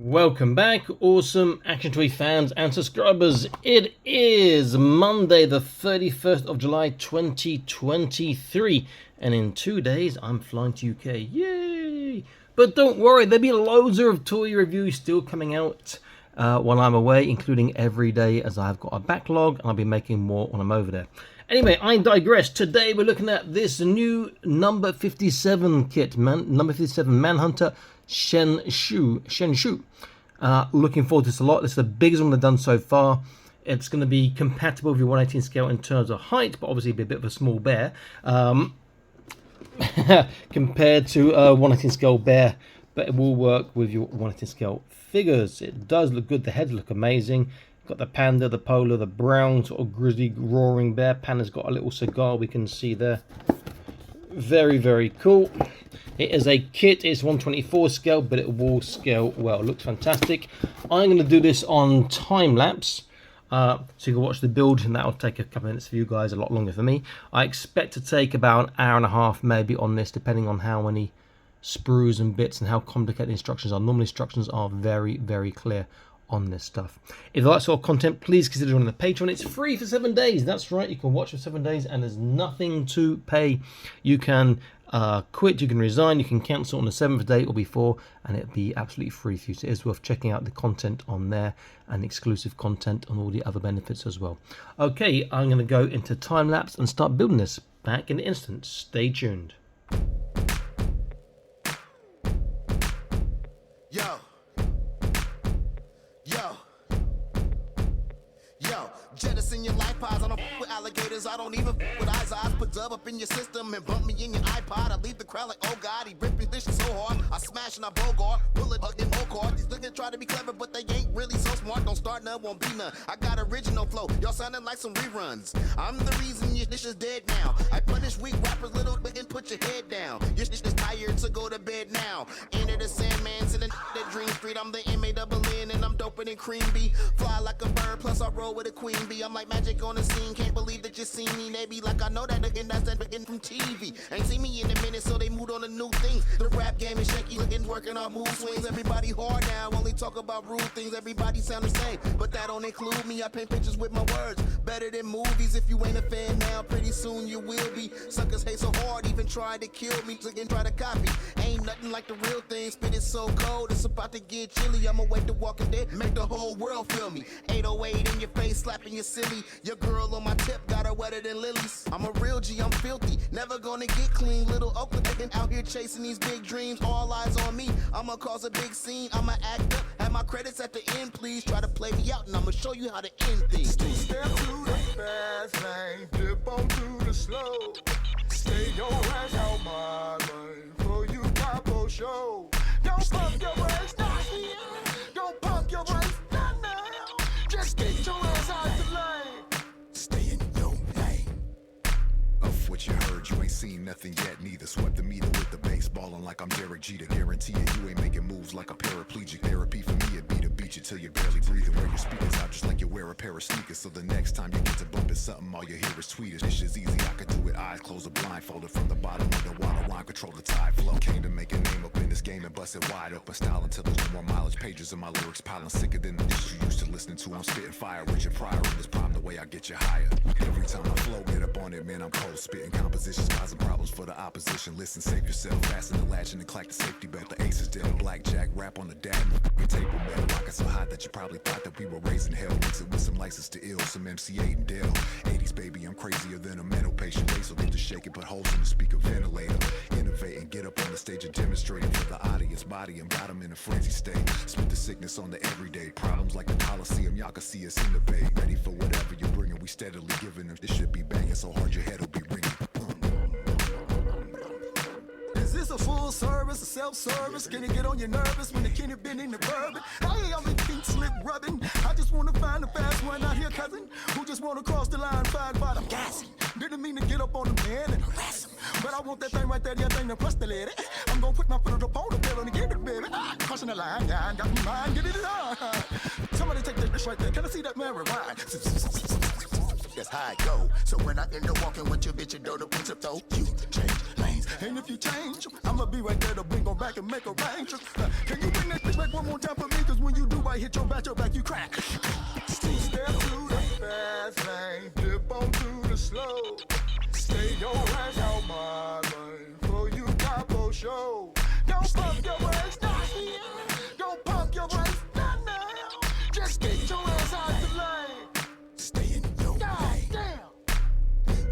Welcome back, awesome Action Toy fans and subscribers. It is Monday, the 31st of July, 2023, and in 2 days I'm flying to UK. Yay! But don't worry, there'll be loads of toy reviews still coming out while I'm away, including every day, as I've got a backlog and I'll be making more when I'm over there. Anyway, I digress. Today we're looking at this new number 57 kit, number 57 Manhunter Shenshu. Looking forward to this a lot. This is the biggest one they've done so far. It's going to be compatible with your 1/18 scale in terms of height, but obviously be a bit of a small bear compared to a 1/18 scale bear. But it will work with your 1/18 scale figures. It does look good. The heads look amazing. Got the panda, the polar, the brown sort of grizzly roaring bear. Panda's got a little cigar we can see there. Very, very cool. It is a kit. It's 1/24 scale, but it will scale well. It looks fantastic. I'm going to do this on time lapse, so you can watch the build, and that will take a couple of minutes for you guys, a lot longer for me. I expect to take about an hour and a half maybe on this, depending on how many sprues and bits and how complicated the instructions are. Normally instructions are very, very clear on this stuff. If you like sort of content, please consider joining the Patreon. It's free for 7 days. That's right, you can watch for 7 days and there's nothing to pay. You can quit, you can resign, you can cancel on the 7th day or before, and it'll be absolutely free for you. So it is worth checking out the content on there and exclusive content on all the other benefits as well. Okay, I'm going to go into time lapse and start building this. Back in an instant. Stay tuned. Jettison your life pods. I don't with alligators. I don't even with eyes. Put Dub up in your system and bump me in your iPod. I leave the crowd like, oh God, he ripped me this shit so hard. I smash and I bogart, bullet hugging Mocard. These niggas try to be clever, but they ain't really so smart. Don't start none, won't be none. I got original flow. Y'all sounding like some reruns. I'm the reason your dish is dead now. I punish weak rappers, little bit, and put your head down. Your dish is tired to go to bed now. Enter the Sandman, sitting that Dream Street. I'm the M-A-double-N and I'm doper than Cream Bee. Fly like a bird, plus I roll with a queen bee. I'm like magic on the scene, can't believe that you see me. They be like, I know that again, that's that again from TV. Ain't seen me in a minute, so they moved on to new things. The rap game is shaky, looking, working on move swings. Everybody hard now, only talk about rude things. Everybody sound the same, but that don't include me. I paint pictures with my words, better than movies. If you ain't a fan now, pretty soon you will be. Suckers hate so hard, even try to kill me. Again, try to copy. Ain't nothing like the real thing. Spit it so cold, it's about to get chilly. I'ma wake the Walking Dead, make the whole world feel me. 808 in your face, slapping you silly. Your girl on my tip got her wetter than lilies. I'm a real G, I'm filthy, never gonna get clean. Little Oakland out here chasing these big dreams. All eyes on me, I'ma cause a big scene. I'ma act up, have my credits at the end. Please try to play me out and I'ma show you how to end things. Step to the fast lane, dip on to the slow. Stay your ass out my lane, for you got for show. Don't pump your brakes, not here. Don't pump your brakes, not now. Just get your ass out the lane. Stay in your lane. Of what you heard, you ain't seen nothing yet. Neither swept the meter with the bass, ballin' like I'm Derek Jeter. Guarantee you ain't making moves like a paraplegic. Therapy for me, it'd be to beat you till you're barely breathing. Wear your speakers out just like you wear a pair of sneakers. So the next time you get to bumping something, all you hear is tweeters. This shit's easy, I could do it. Eyes closed or blindfolded from the bottom of the water line. Control the tide flow. Came to make a name up in this game and bust it wide open style until there's no more mileage. Pages of my lyrics piling sicker than the dishes you used to listening to. I'm spitting fire, Richard Pryor in this prime, the way I get you higher. Every time I flow, get up on it, man, I'm cold spitting compositions, causing problems for the opposition. Listen, save yourself, fasten the latch and clack the safety belt. The ace is dead, blackjack, rap on the dad, table metal, rockin' so hot that you probably thought that we were raising hell. Mix it with some license to ill, some MC8 and Dell. 80s baby, I'm crazier than a mental patient. Bass will get to shake it, put holes in the speaker ventilator. Innovate and get up on the stage and demonstrate it for the audience. Body and got them in a frenzy state. Spit the sickness on the everyday problems like the Coliseum. Y'all can see us in the bay, ready for whatever you're bringing. We steadily giving them. This should be banging so hard your head will be ringing. Is this a full service, a self-service? Can it get on your nervous when the kid been in the bourbon? Hey, I'm in feet slip rubbing. I just wanna find a fast one out here, cousin, who just wanna cross the line, find bottom gassing. Didn't mean to get up on the man and harass him, but I want that thing right there, that thing to press the lady. I'm gonna put my foot up on the pedal and get it, baby. Crossing the line, yeah, got me mind, get it on. Somebody take that bitch right there. Can I see that man rewind? That's how it go. So when I end up walking with your bitch, you know the principle. You change lanes. And if you change, I'ma be right there to bring her back and make a range. Can you bring that bitch back one more time for me? Cause bite hit your back, you crack. Two-step to the fast lane, dip onto the slow. Stay your ass out my lane, for you got for show. Don't pump your brakes, not here. Don't pump your brakes, not now. Just get your ass out the lane. Stay in your lane. Damn.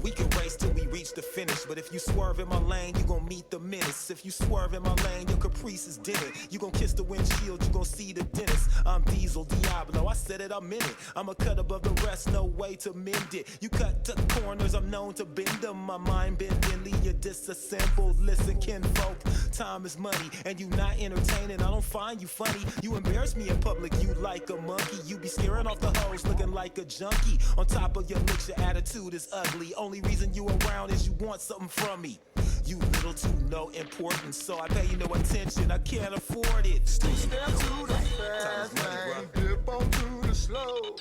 We can race till we reach the finish, but if you swerve in my lane, you gon' meet the menace. If you swerve in my lane, your caprice is dinner. You gon' kiss the windshield, you gon' see the dentist. I'm Diesel Diablo, I said it, I'm in it. I'm a cut above the rest, no way to mend it. You cut to corners, I'm known to bend them. My mind been thinly, you're disassembled. Listen, kinfolk, time is money, and you not entertaining. I don't find you funny. You embarrass me in public, you like a monkey. You be scaring off the hoes, looking like a junkie. On top of your looks, your attitude is ugly. Only reason you around is you want something from me. You little to no importance, so I pay you no attention. I can't afford it. Two-step to the fast lane, dip onto the slow.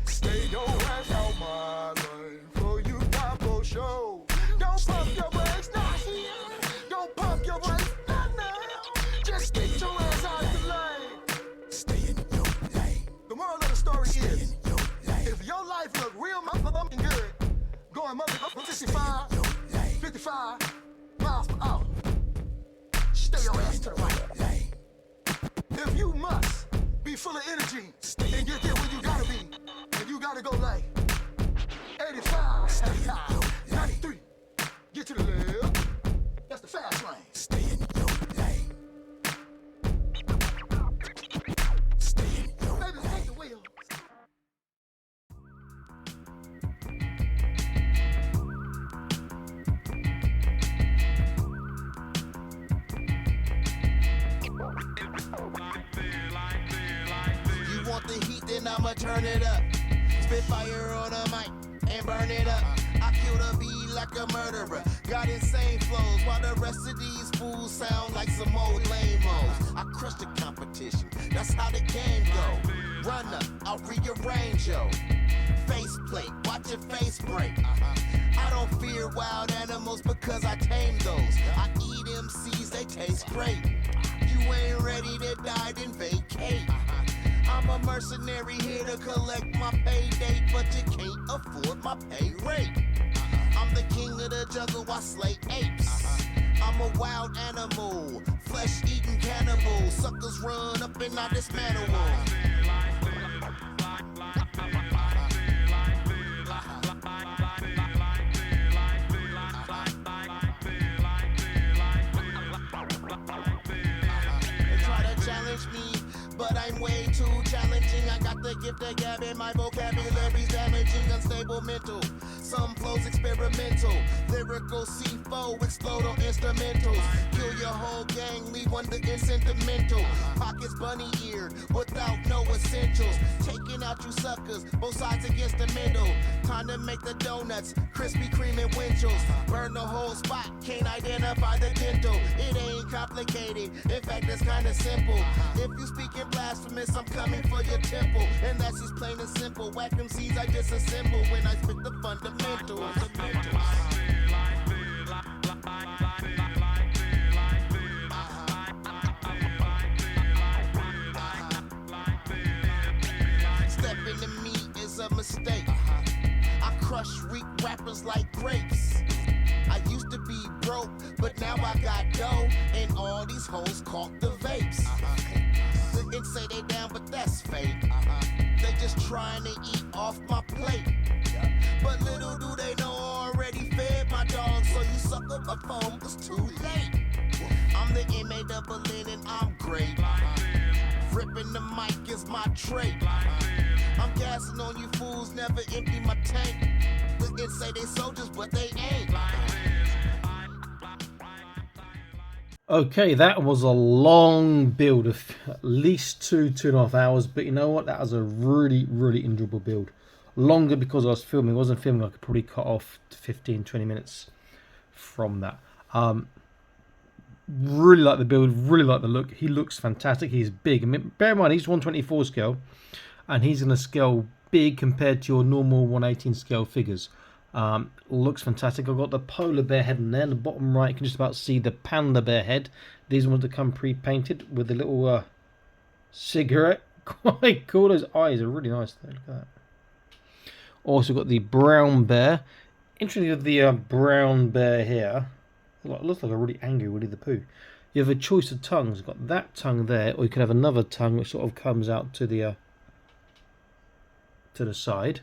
Stay your ass out my lane, for you got for show. Don't pump your brakes, not here. Don't pump your brakes, not now. Just get your ass out the lane. Stay in your lane. The moral of the story Stay is, in your lane. if your life look real motherfucking good, going motherfucking 65, Your lane. 55 miles per hour, stay your ass to the right. Lane. If you must be full of energy and get there where you gotta be, and you gotta go like 85, 93, get to the left, that's the fast lane. Stay in your lane. Stay in your Baby, take the wheel. You want the heat, then I'ma turn it up. Spit fire on a mic and burn it up. I kill the beat like a murderer. Got insane flows while the rest of these fools sound like some old lame-os. I crush the competition, that's how the game go. Run up, I'll rearrange yo. Faceplate, watch your face break. I don't fear wild animals because I tame those. I eat MCs, they taste great. You ain't ready to die, then vacate. I'm a mercenary here to collect my payday, but you can't afford my pay rate. I'm the king of the jungle, I slay apes. I'm a wild animal, flesh-eating cannibal. Suckers run up and I dismantle them. They try to challenge me, but I'm way too challenging. I got the gift of gab and my vocabulary's damaging, unstable mental. Some flows experimental, lyrical C4 explode on instrumentals. Kill your whole gang, leave one to get sentimental. Pockets bunny-eared, without no essentials. Taking out you suckers, both sides against the middle. Time to make the donuts, Krispy Kreme and Winchell's. Burn the whole spot, can't identify the dental. It ain't complicated, in fact it's kinda simple. If you speaking blasphemous, I'm coming for your temple. And that's just plain and simple. Whack MCs I disassemble when I spit the fundamentals. Stepping to me is a mistake. I crush weak rappers like grapes. I used to be broke, but now I got dough, and all these hoes caught the vapes. They say they down, but that's fake. They just trying to eat off my plate. But little do they know I already fed my dogs, so you suck up a phone, it's too late. I'm the M-A-double-N and I'm great. Ripping the mic is my trait. I'm gassing on you fools, never empty my tank. They say they soldiers, but they ain't. Okay, that was a long build of at least 2.5 hours, but you know what? That was a really enjoyable build. Longer because I was filming. I wasn't filming, I could probably cut off 15-20 minutes from that. Really like the build, really like the look. He looks fantastic. He's big. I mean, bear in mind, he's 124 scale, and he's going to scale big compared to your normal 118 scale figures. Looks fantastic. I've got the polar bear head in there. In the bottom right, you can just about see the panda bear head. These ones that come pre-painted with a little cigarette quite cool. Those eyes are really nice though. Look at that. Also got the brown bear. Interestingly, with the brown bear here, it looks like a really angry Winnie the Pooh. You have a choice of tongues. You've got that tongue there, or you can have another tongue which sort of comes out to the side.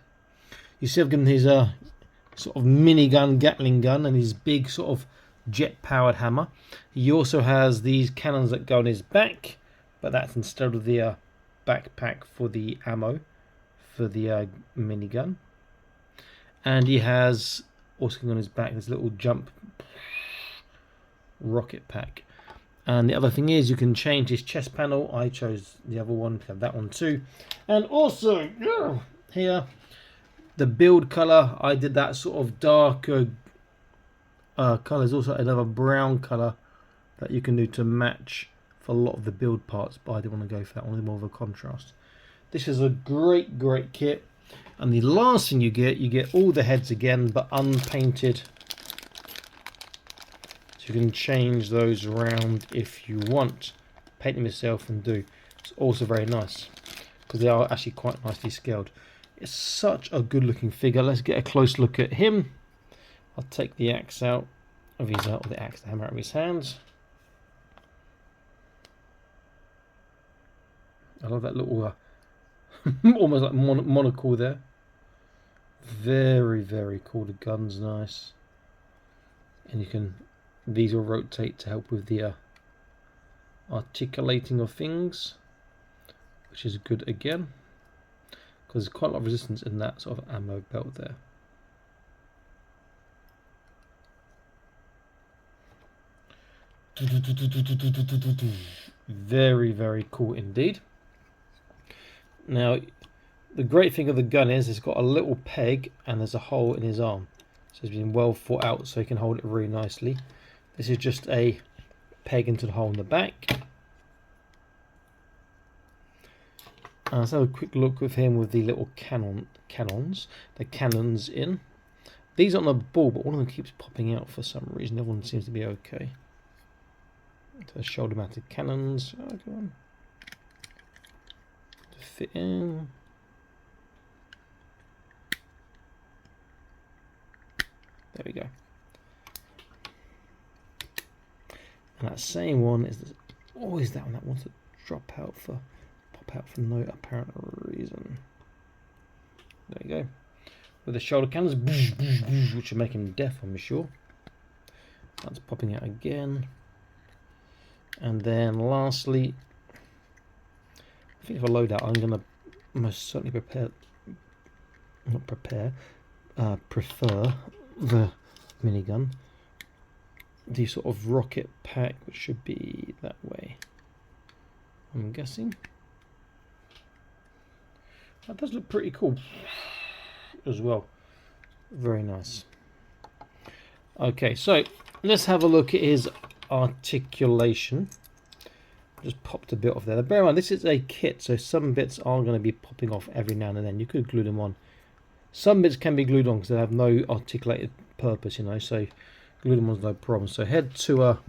You see I've given his sort of minigun, Gatling gun, and his big sort of jet-powered hammer. He also has these cannons that go on his back, but that's instead of the backpack for the ammo for the minigun. And he has also on his back this little jump rocket pack. And the other thing is you can change his chest panel. I chose the other one, have that one too. And also here, the build color, I did that sort of darker color. There's also another brown color that you can do to match for a lot of the build parts, but I didn't want to go for that one, more of a contrast. This is a great kit. And the last thing you get all the heads again, but unpainted. So you can change those around if you want. Paint them yourself and do. It's also very nice because they are actually quite nicely scaled. It's such a good looking figure. Let's get a close look at him. I'll take the axe out of his the hammer out of his hands. I love that little almost like monocle there. Very cool. The gun's nice, and these will rotate to help with the articulating of things, which is good again because there's quite a lot of resistance in that sort of ammo belt there. Very cool indeed. Now the great thing of the gun is it's got a little peg and there's a hole in his arm, so it's been well thought out so he can hold it really nicely. This is just a peg into the hole in the back. Let's have a quick look with him with the little cannons in. These aren't on the ball, but one of them keeps popping out for some reason. The other one seems to be okay. So shoulder mounted cannons. Oh, come on. To fit in. There we go. And that same one is always that one that wants to pop out for no apparent reason. There you go. With the shoulder cannons, which will make him deaf, I'm sure. That's popping out again. And then lastly, I think if I load out, I'm going to most certainly prefer the minigun. The sort of rocket pack, which should be that way, I'm guessing. That does look pretty cool as well. Very nice. Okay, so let's have a look at his articulation. Just popped a bit off there. Bear in mind, this is a kit, so some bits are going to be popping off every now and then. You could glue them on. Some bits can be glued on because they have no articulated purpose, you know, so glue them on is no problem. So head to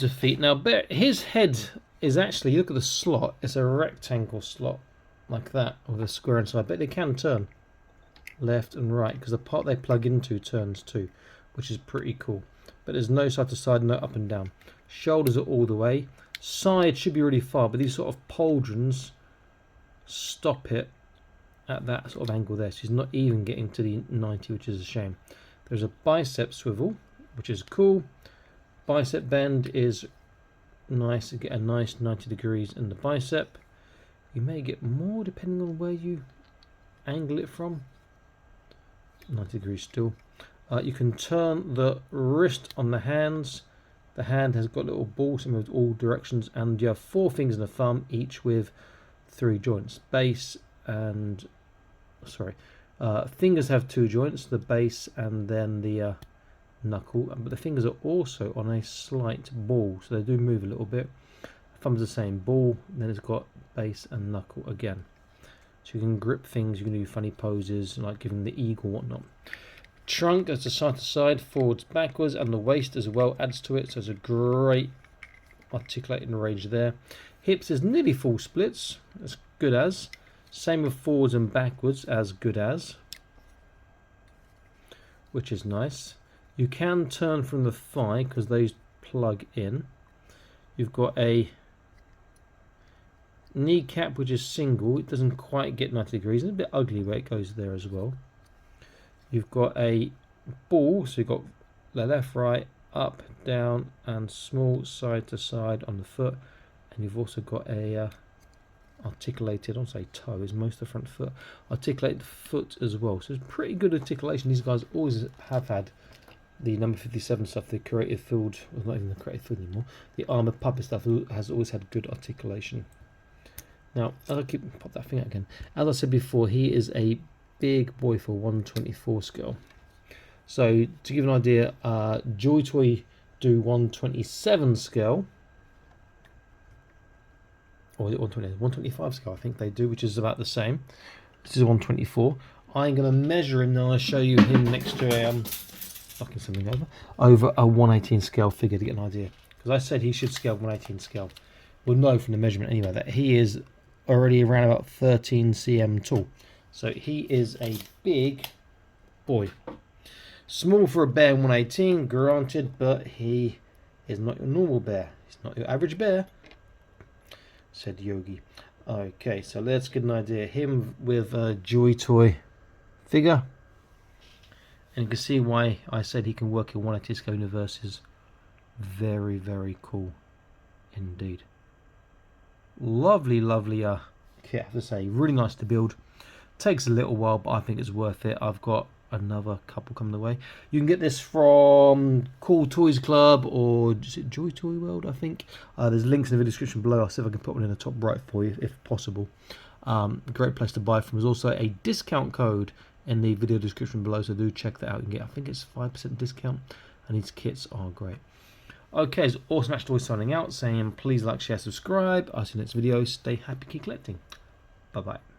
feet. Now, his head is actually, you look at the slot, it's a rectangle slot like that with a square inside, but they can turn left and right because the part they plug into turns too, which is pretty cool. But there's no side to side, no up and down. Shoulders are all the way. Side should be really far, but these sort of pauldrons stop it at that sort of angle there. So he's not even getting to the 90, which is a shame. There's a bicep swivel, which is cool. Bicep bend is nice. You get a nice 90 degrees in the bicep. You may get more depending on where you angle it from. 90 degrees still. You can turn the wrist on the hands. The hand has got little balls that move all directions, and you have 4 fingers and a thumb, each with 3 joints. Base and fingers have 2 joints, the base and then the knuckle. But the fingers are also on a slight ball, so they do move a little bit. Thumb's the same ball. Then it's got base and knuckle again. So you can grip things. You can do funny poses like giving the eagle, whatnot. Trunk goes to side, forwards, backwards, and the waist as well adds to it. So it's a great articulating range there. Hips is nearly full splits, as good as. Same with forwards and backwards, as good as. Which is nice. You can turn from the thigh because those plug in. You've got a kneecap which is single. It doesn't quite get 90 degrees. It's a bit ugly where it goes there as well. You've got a ball, so you've got the left, right, up, down, and small side to side on the foot. And you've also got a articulated, I don't say toe, is most of the front foot. Articulated foot as well. So it's pretty good articulation. These guys always have had the number 57 stuff, the creative field, well, not even the creative field anymore. The armored puppet stuff has always had good articulation. Now, as I keep pop that thing out again. As I said before, he is a big boy for 124 scale. So to give an idea, Joy Toy do 127 scale, or 125 scale, I think they do, which is about the same. This is 124. I'm going to measure him now. I'll show you him next to a knocking something over a 118 scale figure to get an idea. Because I said he should scale 118 scale. We'll know from the measurement anyway that he is already around about 13 cm tall. So he is a big boy. Small for a bear 118, granted, but he is not your normal bear. He's not your average bear, said Yogi. Okay, so let's get an idea. Him with a Joy Toy figure. And you can see why I said he can work in 180 scale universes. Very, very cool indeed. Lovely, lovely kit, I have to say. Really nice to build. Takes a little while, but I think it's worth it. I've got another couple coming the way. You can get this from Cool Toys Club, or is it Joy Toy World, I think. There's links in the description below. I'll see if I can put one in the top right for you if possible. Great place to buy from. There's also a discount code in the video description below, so do check that out. You can get, I think it's 5% discount, and these kits are great. Okay, it's Awesome Ash Toys signing out, saying please like, share, subscribe. I'll see you next video. Stay happy, keep collecting. Bye bye.